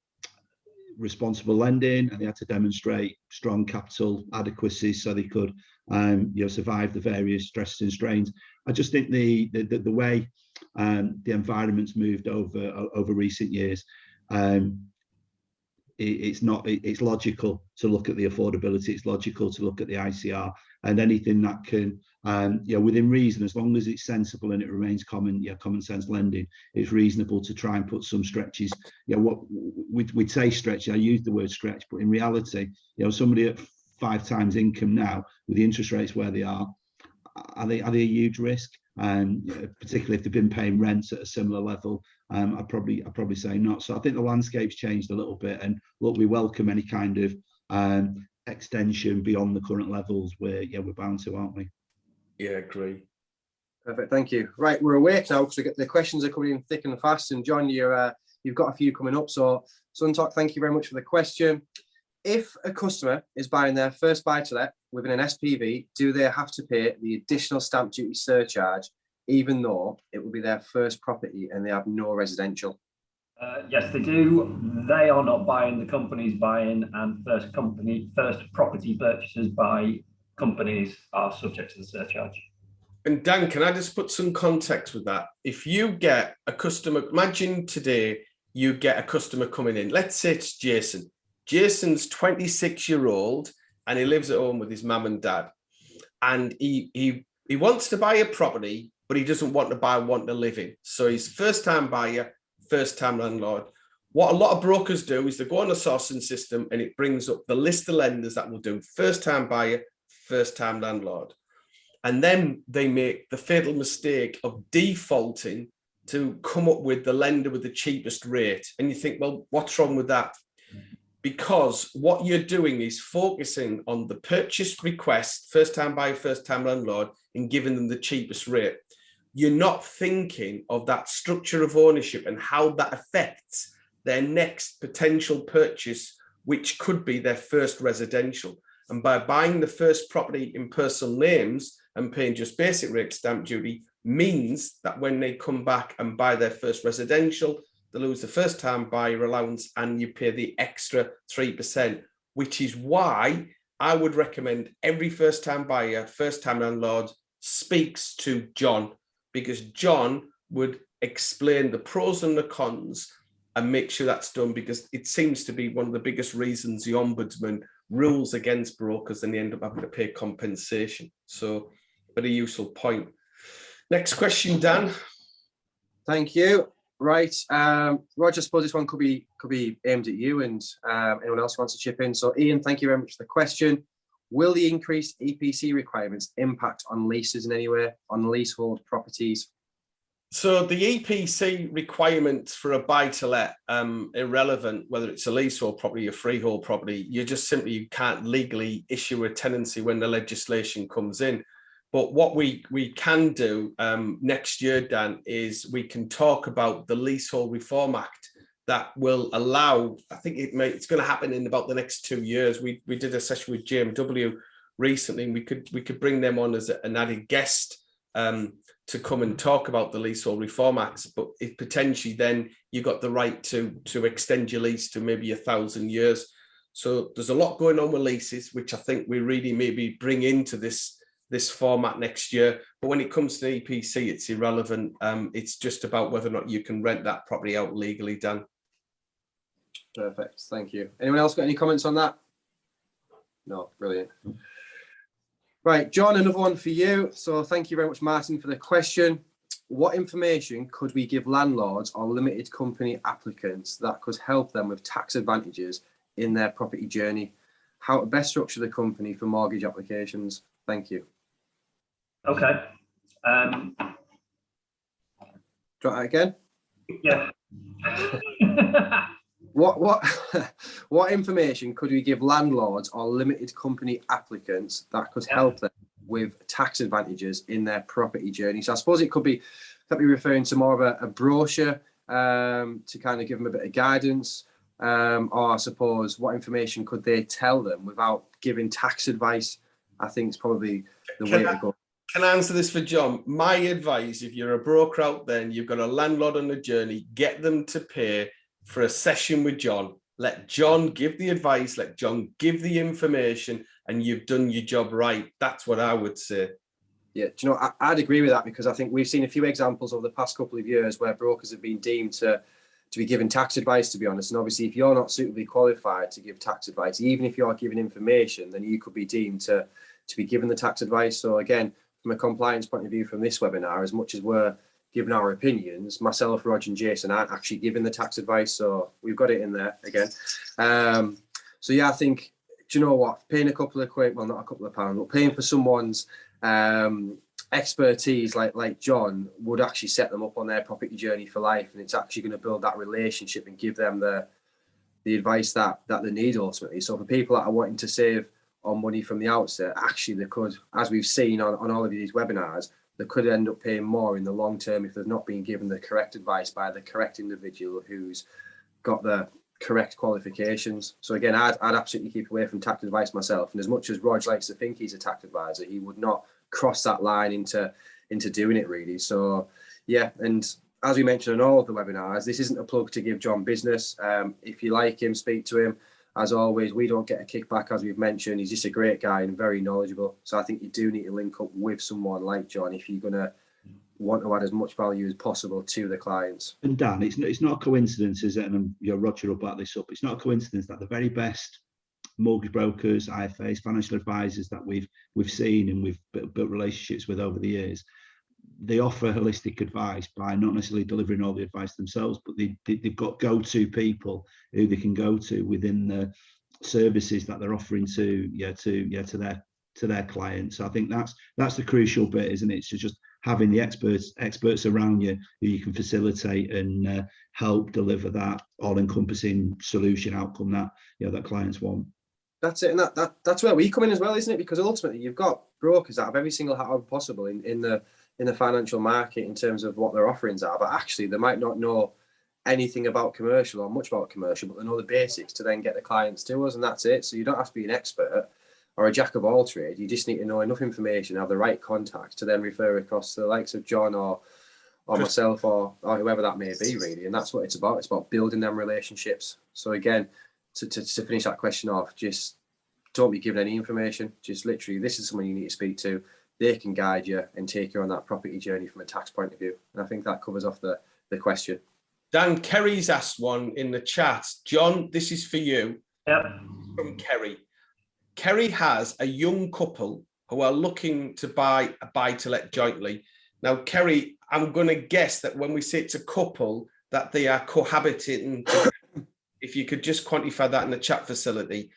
responsible lending, and they had to demonstrate strong capital adequacy so they could survive the various stresses and strains. I just think the way the environment's moved over recent years, it's not. It's logical to look at the affordability. It's logical to look at the ICR and anything that can, within reason, as long as it's sensible and it remains common sense lending. It's reasonable to try and put some stretches. What we'd say stretch. I use the word stretch, but in reality, somebody at 5 times income now with the interest rates where they are they a huge risk? Particularly if they've been paying rent at a similar level, I'd probably say not. So I think the landscape's changed a little bit, and look, we welcome any kind of extension beyond the current levels. We're bound to, aren't we? Yeah, agree. Perfect, thank you. Right, we're awake now because the questions are coming in thick and fast. And John, you've got a few coming up. So Suntalk, thank you very much for the question. If a customer is buying their first buy-to-let within an SPV, do they have to pay the additional stamp duty surcharge, even though it will be their first property and they have no residential? Yes, they do. They are not buying, the company's buying, and first property purchases by companies are subject to the surcharge. And Dan, can I just put some context with that? If you get a customer, imagine today you get a customer coming in, let's say it's Jason. Jason's 26-year-old and he lives at home with his mum and dad. And he wants to buy a property, but he doesn't want to buy one to live in. So he's first-time buyer, first-time landlord. What a lot of brokers do is they go on a sourcing system and it brings up the list of lenders that will do first-time buyer, first-time landlord. And then they make the fatal mistake of defaulting to come up with the lender with the cheapest rate. And you think, well, what's wrong with that? Because what you're doing is focusing on the purchase request, first-time buyer, first-time landlord, and giving them the cheapest rate. You're not thinking of that structure of ownership and how that affects their next potential purchase, which could be their first residential. And by buying the first property in personal names and paying just basic rate stamp duty means that when they come back and buy their first residential, they lose the first time buyer allowance and you pay the extra 3%, which is why I would recommend every first time buyer, first time landlord speaks to John, because John would explain the pros and the cons and make sure that's done, because it seems to be one of the biggest reasons the Ombudsman rules against brokers and they end up having to pay compensation. So, but a useful point. Next question, Dan. Thank you. Right, Roger, I suppose this one could be aimed at you and anyone else who wants to chip in. So Ian, thank you very much for the question. Will the increased EPC requirements impact on leases in any way, on leasehold properties? So the EPC requirements for a buy-to-let, irrelevant whether it's a leasehold property or freehold property, you can't legally issue a tenancy when the legislation comes in. But what we can do next year, Dan, is we can talk about the Leasehold Reform Act that will allow, I think it's going to happen in about the next 2 years. We did a session with JMW recently, and we could bring them on as an added guest to come and talk about the Leasehold Reform Acts. But it potentially then you got the right to extend your lease to maybe 1,000 years. So there's a lot going on with leases, which I think we really maybe bring into this format next year. But when it comes to EPC, it's irrelevant. It's just about whether or not you can rent that property out legally, Dan. Perfect, thank you. Anyone else got any comments on that? No, brilliant. Right, John, another one for you. So thank you very much, Martin, for the question. What information could we give landlords or limited company applicants that could help them with tax advantages in their property journey? How to best structure the company for mortgage applications? Thank you. Okay. Do you want that again? Yeah. What information could we give landlords or limited company applicants that could help them with tax advantages in their property journey? So I suppose it could be referring to more of a brochure to kind of give them a bit of guidance, or I suppose what information could they tell them without giving tax advice? I think it's probably the way to go. Can I answer this for John? My advice, if you're a broker out there and you've got a landlord on the journey, get them to pay for a session with John. Let John give the advice, let John give the information, and you've done your job right. That's what I would say. Yeah, do you know, I'd agree with that, because I think we've seen a few examples over the past couple of years where brokers have been deemed to be giving tax advice, to be honest. And obviously, if you're not suitably qualified to give tax advice, even if you're giving information, then you could be deemed to be given the tax advice. So again, from a compliance point of view from this webinar, as much as we're giving our opinions, myself, Roger and Jason aren't actually giving the tax advice. So we've got it in there again. So yeah, I think, do you know what, paying a couple of quid, well, not a couple of pounds, but paying for someone's expertise like John would actually set them up on their property journey for life. And it's actually going to build that relationship and give them the advice that they need ultimately. So for people that are wanting to save on money from the outset, actually they could, as we've seen on all of these webinars, they could end up paying more in the long term if they've not been given the correct advice by the correct individual who's got the correct qualifications. So again, I'd absolutely keep away from tax advice myself. And as much as Rog likes to think he's a tax advisor, he would not cross that line into doing it really. So yeah, and as we mentioned on all of the webinars, this isn't a plug to give John business. If you like him, speak to him. As always, we don't get a kickback, as we've mentioned. He's just a great guy and very knowledgeable. So I think you do need to link up with someone like John if you're going to want to add as much value as possible to the clients. And Dan, it's not a coincidence, is it? And Roger will back this up. It's not a coincidence that the very best mortgage brokers, IFAs, financial advisors that we've seen and we've built relationships with over the years, they offer holistic advice by not necessarily delivering all the advice themselves, but they've got go-to people who they can go to within the services that they're offering to their clients. So I think that's the crucial bit, isn't it? So just having the experts around you who you can facilitate and help deliver that all-encompassing solution outcome that that clients want. That's it, and that's where we come in as well, isn't it? Because ultimately you've got brokers that have every single hat on possible in the financial market in terms of what their offerings are, but actually they might not know anything about commercial or much about commercial, but they know the basics to then get the clients to us, and that's it. So you don't have to be an expert or a jack of all trades. You just need to know enough information, have the right contacts to then refer across to the likes of John or myself or whoever that may be, really. And that's what it's about. It's about building them relationships. So again, to finish that question off, just don't be given any information. Just literally, this is someone you need to speak to. They can guide you and take you on that property journey from a tax point of view. And I think that covers off the question. Dan, Kerry's asked one in the chat. John, this is for you. Yep. From Kerry. Kerry has a young couple who are looking to buy a buy-to-let jointly. Now, Kerry, I'm going to guess that when we say it's a couple, that they are cohabiting. If you could just quantify that in the chat facility.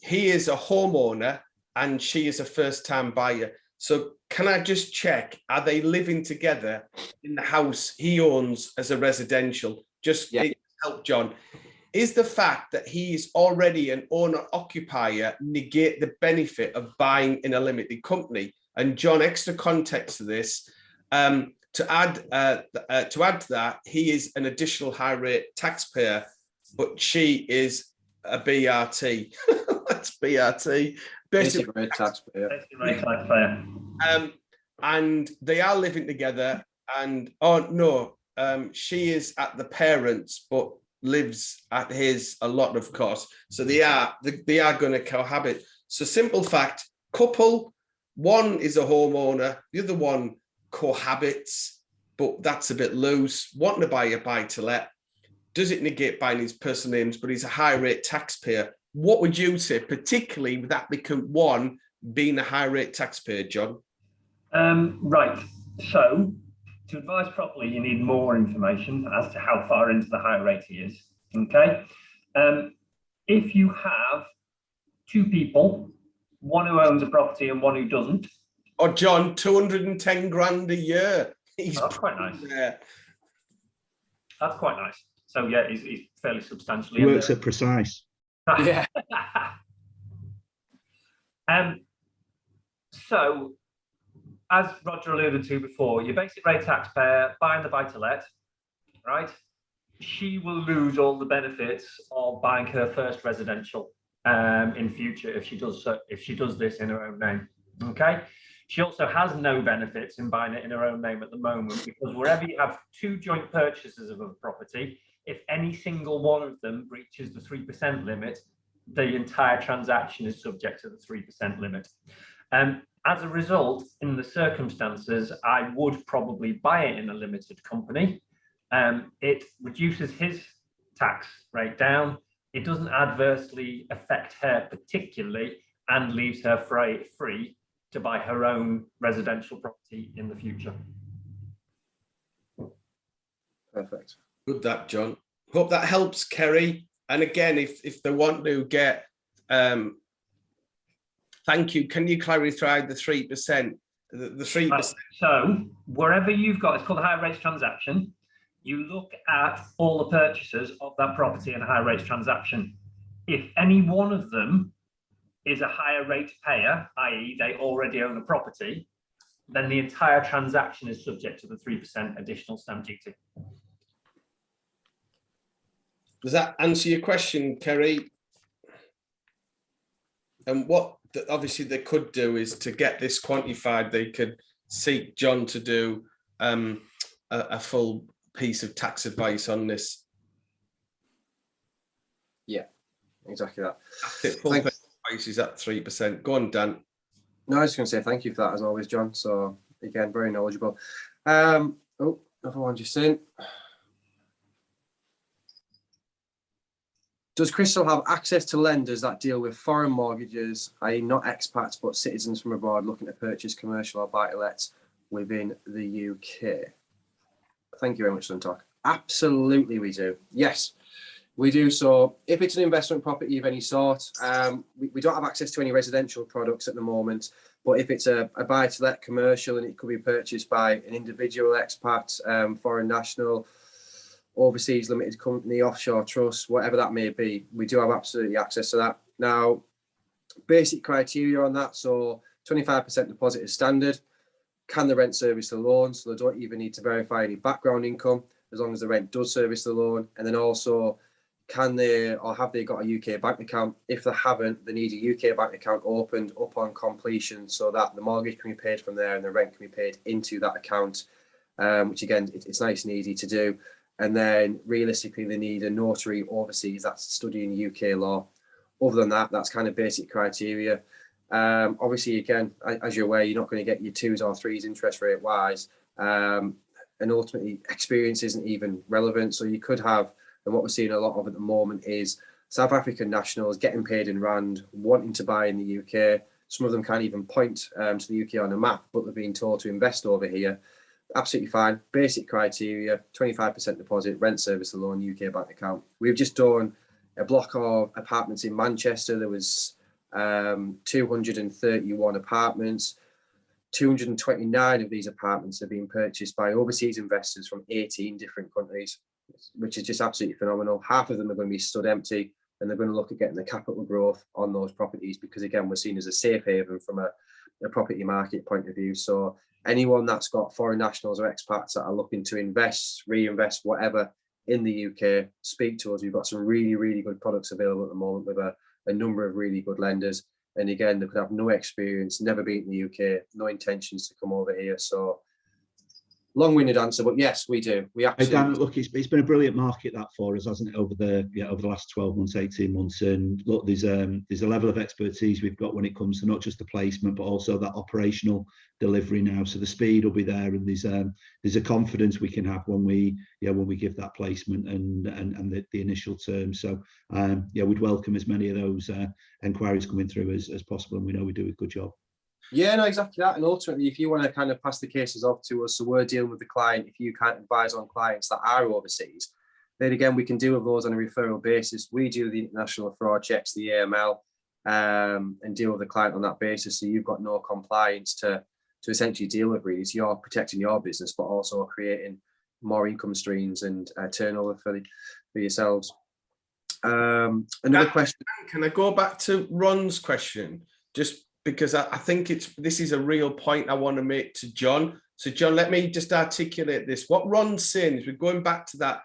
He is a homeowner and she is a first-time buyer. So can I just check, are they living together in the house he owns as a residential? Just help John. Is the fact that he is already an owner-occupier negate the benefit of buying in a limited company? And John, extra context to this, to add to that, he is an additional high-rate taxpayer, but she is a BRT. That's BRT. Basic rate taxpayer. And they are living together. And she is at the parents, but lives at his a lot, of course. So they are going to cohabit. So simple fact: couple, one is a homeowner, the other one cohabits, but that's a bit loose. Wanting to buy a buy-to-let. Does it negate buying his personal names? But he's a high-rate taxpayer. What would you say, particularly with applicant one being a high-rate taxpayer, John? Right. So to advise properly, you need more information as to how far into the high rate he is. Okay. If you have two people, one who owns a property and one who doesn't. Oh, John, 210 grand a year. That's quite nice. That's quite nice. So yeah, he's fairly substantially. He works at Precise. Yeah. So, as Roger alluded to before, your basic rate taxpayer buying the buy-to-let, right? She will lose all the benefits of buying her first residential in future if she does this in her own name. Okay. She also has no benefits in buying it in her own name at the moment, because wherever you have two joint purchases of a property, if any single one of them breaches the 3% limit, the entire transaction is subject to the 3% limit. As a result, in the circumstances, I would probably buy it in a limited company, It reduces his tax rate down. It doesn't adversely affect her particularly, and leaves her free to buy her own residential property in the future. Perfect. Good that, John. Hope that helps, Kerry. And again, if they want to get, thank you. Can you clarify the 3%? The 3%. So wherever you've got, it's called a high rates transaction. You look at all the purchasers of that property in a high rates transaction. If any one of them is a higher rate payer, i.e. they already own a property, then the entire transaction is subject to the 3% additional stamp duty. Does that answer your question, Kerry? And what obviously they could do is, to get this quantified, they could seek John to do a full piece of tax advice on this. Yeah, exactly that. Full advice is at 3%. Go on, Dan. No, I was just going to say thank you for that as always, John. So again, very knowledgeable. Oh, another one just in. Does Crystal have access to lenders that deal with foreign mortgages, i.e. not expats, but citizens from abroad looking to purchase commercial or buy-to-lets within the UK? Thank you very much, Suntalk. Absolutely we do. Yes, we do. So if it's an investment property of any sort, we don't have access to any residential products at the moment, but if it's a buy-to-let commercial and it could be purchased by an individual, expat, foreign national, overseas limited company, offshore trust, whatever that may be, we do have absolutely access to that. Now, basic criteria on that, so 25% deposit is standard. Can the rent service the loan? So they don't even need to verify any background income, as long as the rent does service the loan. And then also, can they or have they got a UK bank account? If they haven't, they need a UK bank account opened upon completion so that the mortgage can be paid from there and the rent can be paid into that account, which again, it's nice and easy to do. And then realistically, they need a notary overseas that's studying UK law. Other than that, that's kind of basic criteria. Obviously, again, as you're aware, you're not going to get your 2s or 3s interest rate wise. And ultimately, experience isn't even relevant. So you could have, and what we're seeing a lot of at the moment is South African nationals getting paid in rand, wanting to buy in the UK. Some of them can't even point to the UK on a map, but they're being told to invest over here. Absolutely fine. Basic criteria, 25% deposit, rent service alone, UK bank account. We've just done a block of apartments in Manchester. There was 231 apartments. 229 of these apartments have been purchased by overseas investors from 18 different countries, which is just absolutely phenomenal. Half of them are going to be stood empty, and they're going to look at getting the capital growth on those properties because, again, we're seen as a safe haven from a property market point of view. So anyone that's got foreign nationals or expats that are looking to invest, reinvest, whatever in the UK, speak to us. We've got some really, really good products available at the moment with a number of really good lenders. And again, they could have no experience, never been in the UK, no intentions to come over here. So long-winded answer, but yes, we do. We absolutely. Hey Dan, look, it's been a brilliant market that for us, hasn't it, over the last 12 months, 18 months. And look, there's a level of expertise we've got when it comes to not just the placement, but also that operational delivery now. So the speed will be there, and there's a confidence we can have when we give that placement and the initial terms. So we'd welcome as many of those inquiries coming through as possible, and we know we do a good job. Yeah, no, exactly that. And ultimately, if you want to kind of pass the cases off to us, so we're dealing with the client, if you can't advise on clients that are overseas, then again, we can deal with those on a referral basis. We do the international fraud checks, the AML, and deal with the client on that basis. So you've got no compliance to essentially deal with really. So you're protecting your business, but also creating more income streams and turnover for yourselves. Another question. Can I go back to Ron's question? Just because I think this is a real point I want to make to John. So John, let me just articulate this. What Ron's saying is we're going back to that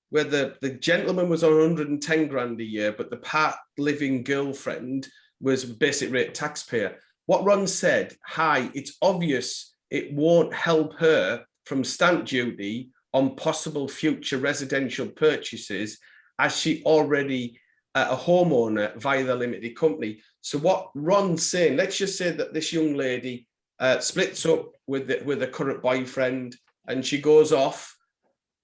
where the gentleman was on 110 grand a year, but the part living girlfriend was basic rate taxpayer. What Ron said, it's obvious it won't help her from stamp duty on possible future residential purchases as she already a homeowner via the limited company. So what Ron's saying, let's just say that this young lady splits up with a current boyfriend and she goes off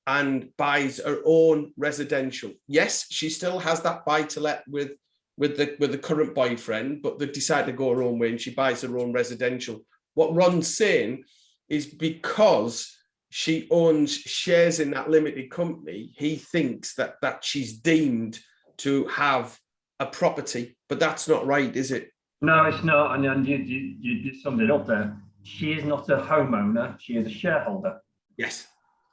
and buys her own residential. Yes, she still has that buy-to-let with the current boyfriend, but they decide to go her own way and she buys her own residential. What Ron's saying is because she owns shares in that limited company, he thinks that she's deemed to have a property, but that's not right, is it? No, it's not. And you summed it up there. She is not a homeowner. She is a shareholder. Yes.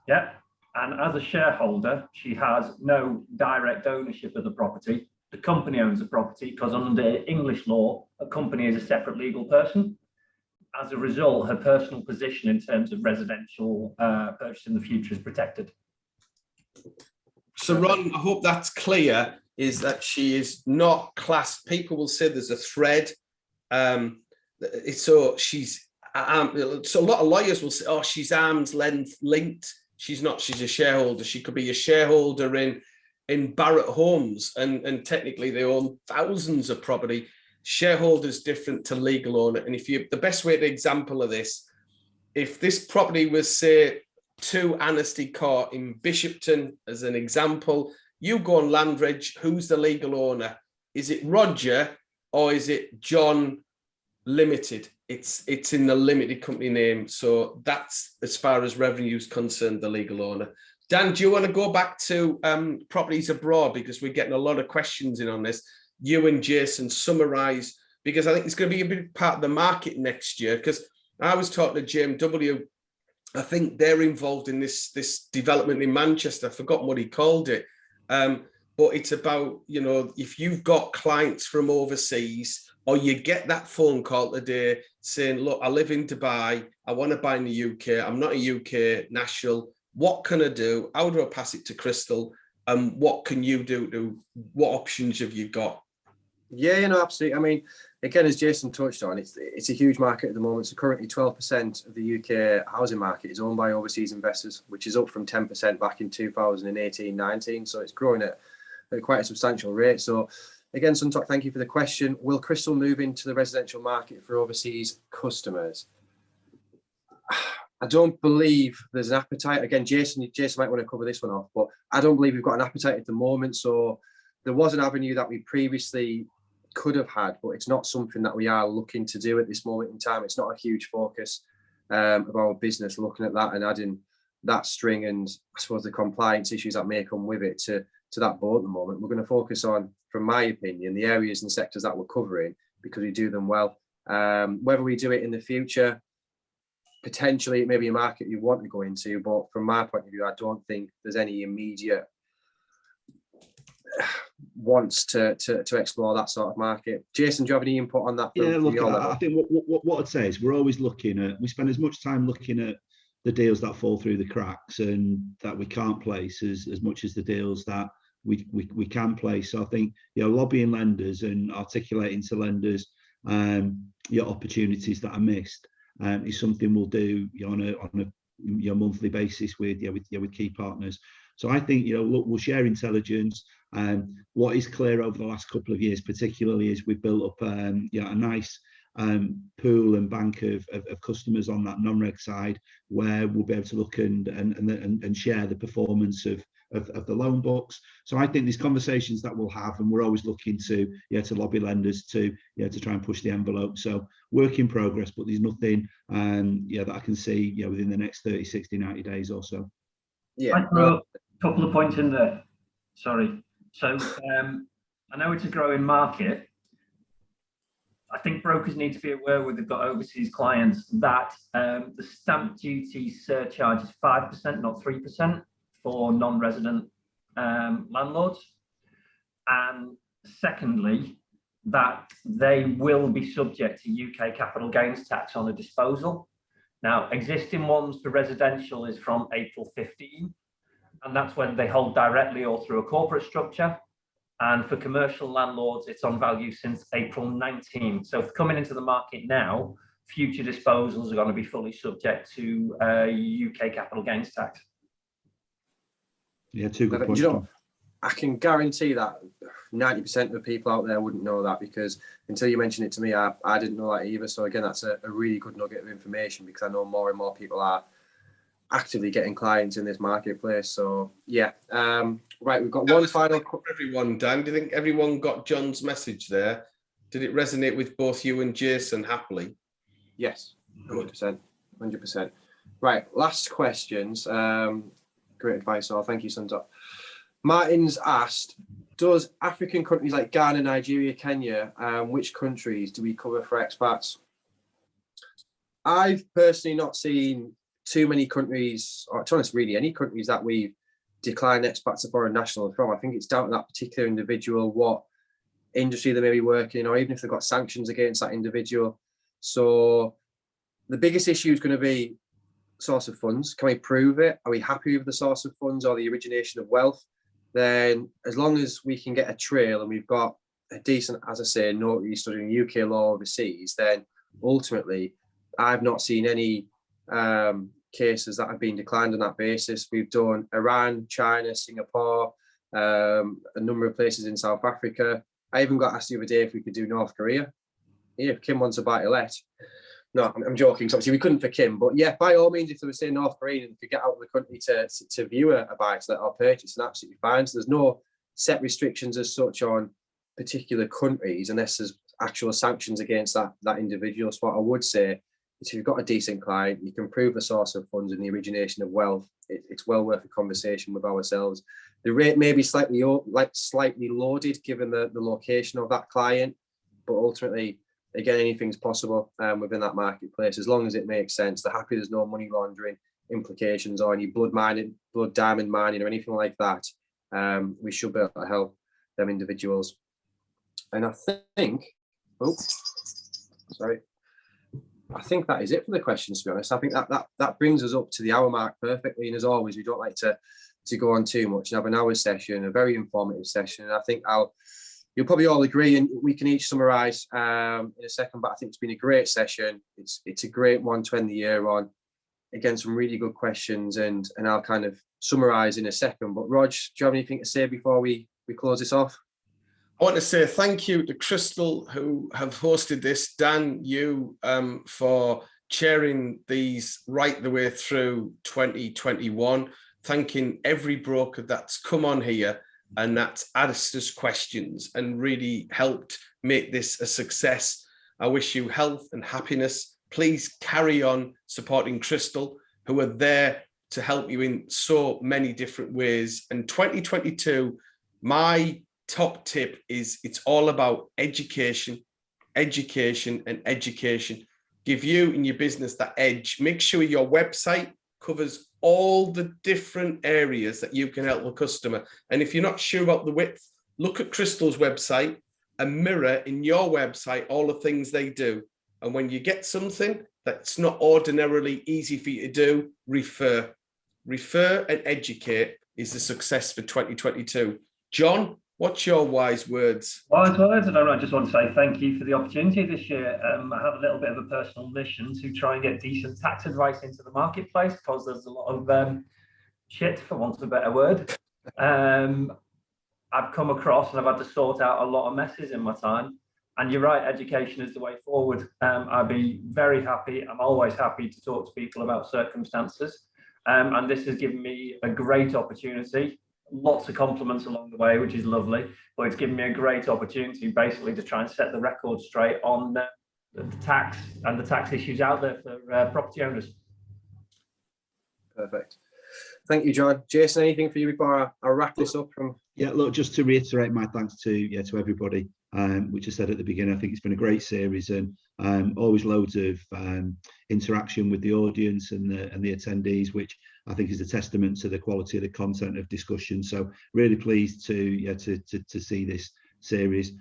Yeah. And as a shareholder, she has no direct ownership of the property. The company owns the property because under English law, a company is a separate legal person. As a result, her personal position in terms of residential purchase in the future is protected. So Ron, I hope that's clear, is that she is not classed. People will say there's a thread. So she's, so a lot of lawyers will say, oh, she's arm's length linked. She's not, she's a shareholder. She could be a shareholder in Barratt Homes, and technically they own thousands of property. Shareholders different to legal owner. And if you, the best way to example of this, if this property was, say, 2 Anstey Court in Bishopton, as an example, you go on Land Reg, who's the legal owner? Is it Roger or is it John Limited? It's in the limited company name. So that's, as far as revenue is concerned, the legal owner. Dan, do you want to go back to properties abroad? Because we're getting a lot of questions in on this. You and Jason summarise, because I think it's going to be a big part of the market next year. Because I was talking to JMW, I think they're involved in this development in Manchester. I've forgotten what he called it. But it's about, you know, if you've got clients from overseas, or you get that phone call today saying, look, I live in Dubai, I want to buy in the UK, I'm not a UK national, what can I do? How do I pass it to Crystal? What can you do? What options have you got? Yeah, you know, absolutely. I mean, again, as Jason touched on, it's a huge market at the moment. So currently 12% of the UK housing market is owned by overseas investors, which is up from 10% back in 2018-19. So it's growing at quite a substantial rate. So again, Suntok, thank you for the question. Will Crystal move into the residential market for overseas customers? I don't believe there's an appetite. Again, Jason might want to cover this one off, but I don't believe we've got an appetite at the moment. So there was an avenue that we previously could have had, but it's not something that we are looking to do at this moment in time. It's not a huge focus of our business, looking at that and adding that string and I suppose the compliance issues that may come with it to that boat at the moment. We're going to focus on, from my opinion, the areas and sectors that we're covering because we do them well. Whether we do it in the future, potentially it may be a market you want to go into, but from my point of view, I don't think there's any immediate wants to explore that sort of market. Jason, do you have any input on that? Yeah, look, I think what I'd say is we're always looking at, we spend as much time looking at the deals that fall through the cracks and that we can't place as much as the deals that we can place. So I think, you know, lobbying lenders and articulating to lenders your opportunities that are missed is something we'll do, you know, on a monthly basis with key partners. So I think, you know, look, we'll share intelligence. What is clear over the last couple of years, particularly, is we've built up a nice pool and bank of customers on that non-reg side, where we'll be able to look and share the performance of the loan books. So I think these conversations that we'll have, and we're always looking to lobby lenders to try and push the envelope. So work in progress, but there's nothing that I can see within the next 30, 60, 90 days or so. Yeah, a couple of points in there. Sorry. So I know it's a growing market. I think brokers need to be aware when they've got overseas clients that the stamp duty surcharge is 5%, not 3%, for non-resident landlords. And secondly, that they will be subject to UK capital gains tax on a disposal. Now, existing ones for residential is from April 15, and that's when they hold directly or through a corporate structure. And for commercial landlords, it's on value since April 19. So if coming into the market now, future disposals are going to be fully subject to UK capital gains tax. Yeah, two good points. You know, I can guarantee that 90% of the people out there wouldn't know that, because until you mentioned it to me, I didn't know that either. So again, that's a really good nugget of information, because I know more and more people are actively getting clients in this marketplace. So yeah, right, we've got one final. Everyone, Dan, do you think everyone got John's message there? Did it resonate with both you and Jason happily? Yes, 100%, 100%. Right, last questions. Great advice, all. Thank you, Sunto. Martin's asked, does African countries like Ghana, Nigeria, Kenya, which countries do we cover for expats? I've personally not seen too many countries, or to be honest, really any countries that we've declined expats to foreign nationals from. I think it's down to that particular individual, what industry they may be working in, or even if they've got sanctions against that individual. So the biggest issue is going to be source of funds. Can we prove it? Are we happy with the source of funds or the origination of wealth? Then as long as we can get a trail and we've got a decent, as I say, notary studying UK law overseas, then ultimately I've not seen any cases that have been declined on that basis. We've done Iran, China, Singapore, a number of places in South Africa. I even got asked the other day if we could do North Korea. Yeah, if Kim wants a buy-to-let. No, I'm joking. So obviously we couldn't for Kim, but yeah, by all means, if they were saying North Korean and could get out of the country to view a buy-to-let or purchase, then absolutely fine. So there's no set restrictions as such on particular countries unless there's actual sanctions against that individual. So what I would say, if you've got a decent client, you can prove the source of funds and the origination of wealth, it's well worth a conversation with ourselves. The rate may be slightly loaded given the location of that client, but ultimately, again, anything's possible within that marketplace as long as it makes sense. They're happy there's no money laundering implications or any blood diamond mining or anything like that. We should be able to help them individuals. And I think, I think that is it for the questions, to be honest. I think that brings us up to the hour mark perfectly. And as always, we don't like to go on too much and have an hour session, a very informative session. And I think you'll probably all agree, and we can each summarise in a second, but I think it's been a great session. It's a great one to end the year on. Again, some really good questions, and I'll kind of summarise in a second. But Rog, do you have anything to say before we close this off? I want to say thank you to Crystal, who have hosted this, Dan, you for chairing these right the way through 2021, thanking every broker that's come on here and that's asked us questions and really helped make this a success. I wish you health and happiness. Please carry on supporting Crystal, who are there to help you in so many different ways. And 2022, my top tip is it's all about education, education, and education. Give you and your business that edge. Make sure your website covers all the different areas that you can help a customer. And if you're not sure about the width, look at Crystal's website and mirror in your website all the things they do. And when you get something that's not ordinarily easy for you to do, refer and educate is the success for 2022. John, what's your wise words? Wise words, and I just want to say thank you for the opportunity this year. I have a little bit of a personal mission to try and get decent tax advice into the marketplace because there's a lot of shit, for want of a better word. I've come across and I've had to sort out a lot of messes in my time. And you're right, education is the way forward. I'd be very happy. I'm always happy to talk to people about circumstances. And this has given me a great opportunity. Lots of compliments along the way, which is lovely, but it's given me a great opportunity basically to try and set the record straight on the tax and the tax issues out there for property owners. Perfect. Thank you, John. Jason, anything for you before I wrap this up? Yeah, look, just to reiterate my thanks to everybody, which I said at the beginning. I think it's been a great series and always loads of interaction with the audience and the attendees, which I think is a testament to the quality of the content of discussion. So really pleased to see this series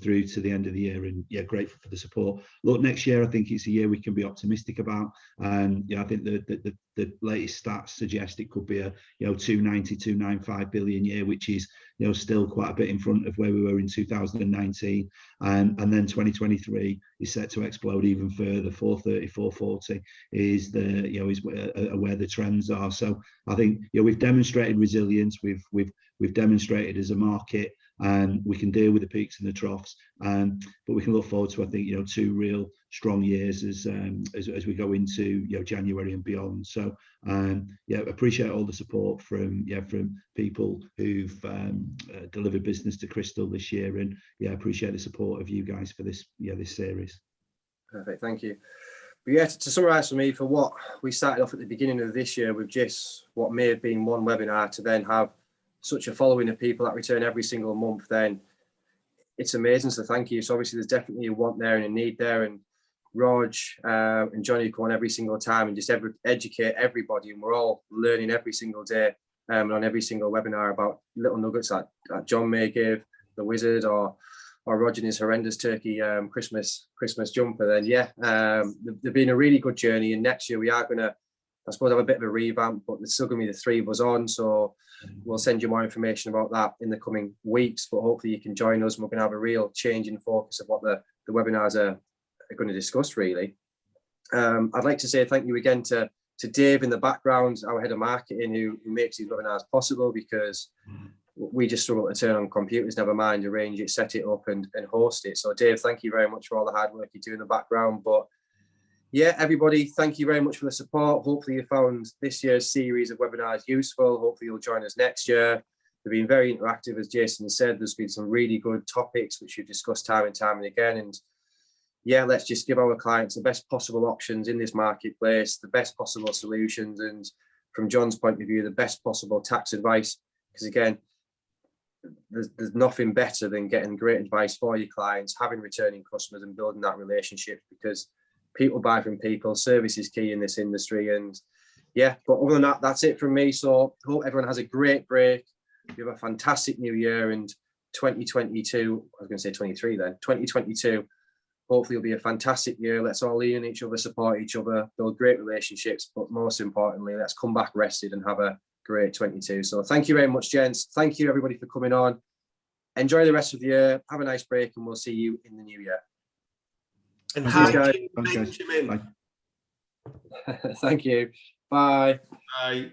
through to the end of the year, and grateful for the support. Look, next year I think it's a year we can be optimistic about. I think the latest stats suggest it could be a 295 billion year, which is still quite a bit in front of where we were in 2019, and then 2023 is set to explode even further. 430, 440 is where the trends are. So I think we've demonstrated resilience. We've demonstrated as a market we can deal with the peaks and the troughs, but we can look forward to, I think, 2 real strong years as we go into January and beyond. So appreciate all the support from people who've delivered business to Crystal this year, and appreciate the support of you guys for this series. Perfect, thank you. But yeah, to summarise for me, for what we started off at the beginning of this year with just what may have been one webinar, to then have such a following of people that return every single month, then it's amazing. So thank you. So obviously there's definitely a want there and a need there, and Rog and Johnny come on every single time and just educate everybody, and we're all learning every single day and on every single webinar about little nuggets that John may give, the wizard, or Rog and his horrendous turkey Christmas jumper. Then they've been a really good journey, and next year we are going to, I suppose, have a bit of a revamp, but there's still going to be the 3 of us on, so we'll send you more information about that in the coming weeks, but hopefully you can join us, and we're going to have a real change in focus of what the webinars are going to discuss, really. I'd like to say thank you again to Dave in the background, our head of marketing, who makes these webinars possible, because we just struggle to turn on computers, never mind arrange it, set it up and host it. So Dave, thank you very much for all the hard work you do in the background. But yeah, everybody, thank you very much for the support. Hopefully you found this year's series of webinars useful. Hopefully you'll join us next year. They've been very interactive, as Jason said. There's been some really good topics which we've discussed time and time and again. And yeah, let's just give our clients the best possible options in this marketplace, the best possible solutions, and from John's point of view, the best possible tax advice. Because again, there's nothing better than getting great advice for your clients, having returning customers and building that relationship, because people buy from people. Service is key in this industry. And yeah, but other than that, that's it from me. So hope everyone has a great break. You have a fantastic new year, and 2022, I was going to say 23 then, 2022, hopefully it'll be a fantastic year. Let's all lean on each other, support each other, build great relationships, but most importantly, let's come back rested and have a great 22. So thank you very much, gents. Thank you everybody for coming on. Enjoy the rest of the year. Have a nice break, and we'll see you in the new year. And Thank hi, Benjamin. Thank you. Bye. Bye.